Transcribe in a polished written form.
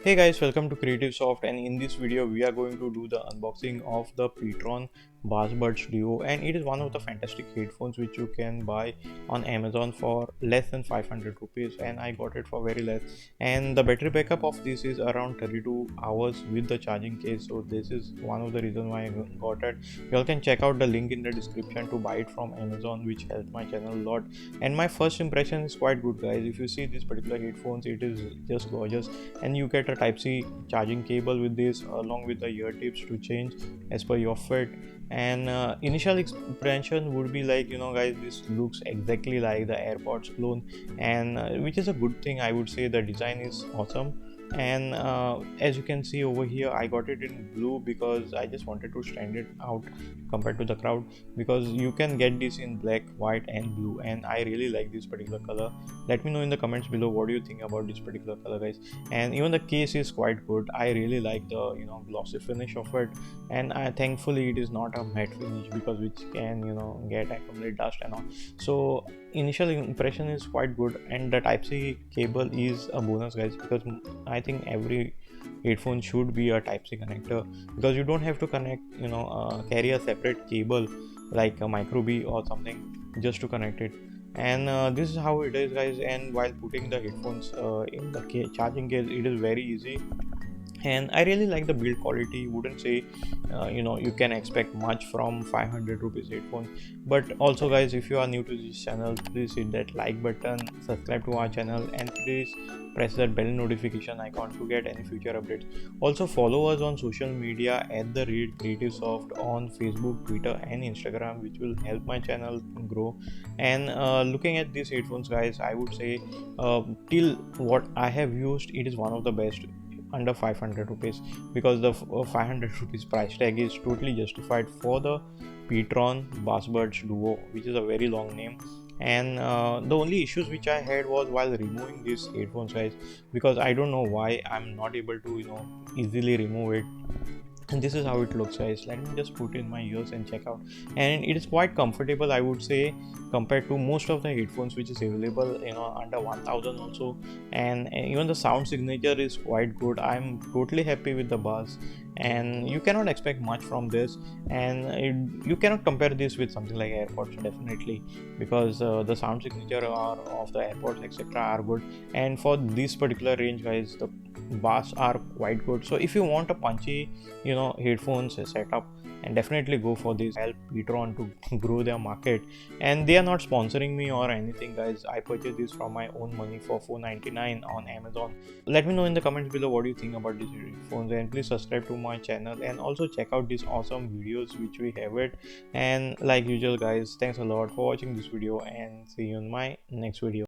Hey guys, welcome to Creative Soft, and in this video we are going to do the unboxing of the pTron Bassbuds Duo, and it is one of the fantastic headphones which you can buy on Amazon for less than 500 rupees, and I got it for very less. And the battery backup of this is around 32 hours with the charging case, so this is one of the reasons why I got it. You all can check out the link in the description to buy it from Amazon, which helped my channel a lot. And my first impression is quite good, guys. If you see these particular headphones, it is just gorgeous, and you get a type C charging cable with this along with the ear tips to change as per your fit. And initial impression would be like, guys, this looks exactly like the AirPods clone, and which is a good thing. I would say the design is awesome. And as you can see over here, I got it in blue because I just wanted to stand it out compared to the crowd, because you can get this in black, white and blue, and I really like this particular color. Let me know in the comments below what do you think about this particular color, guys. And even the case is quite good. I really like the glossy finish of it, and thankfully it is not a matte finish, because which can get accumulate dust and all. So initial impression is quite good, and the type C cable is a bonus, guys, because I think every headphone should be a type C connector, because you don't have to connect carry a separate cable like a micro B or something just to connect it. And this is how it is, guys. And while putting the headphones in the charging case, it is very easy, and I really like the build quality. Wouldn't say you can expect much from 500 rupees headphone. But also, guys, if you are new to this channel, please hit that like button, subscribe to our channel, and please press that bell notification icon to get any future updates. Also follow us on social media at the Read Creative Soft on Facebook, Twitter and Instagram, which will help my channel grow. And looking at these headphones, guys, I would say till what I have used, it is one of the best under 500 rupees, because the 500 rupees price tag is totally justified for the pTron Bassbuds Duo, which is a very long name. And the only issues which I had was while removing these headphones, guys, because I don't know why I'm not able to easily remove it. And this is how it looks, guys. Let me just put in my ears and check out. And it is quite comfortable, I would say, compared to most of the headphones which is available under 1000 also. And even the sound signature is quite good. I'm totally happy with the bass, and you cannot expect much from this. And you cannot compare this with something like AirPods, definitely, because the sound signature of the AirPods etc are good. And for this particular range, guys, the bass are quite good. So if you want a punchy headphones setup, and definitely go for this. Help pTron to grow their market, and they are not sponsoring me or anything, guys. I purchased this from my own money for 4.99 on Amazon. Let me know in the comments below what do you think about these headphones, and please subscribe to my channel, and also check out these awesome videos which we have it. And like usual, guys, thanks a lot for watching this video, and see you in my next video.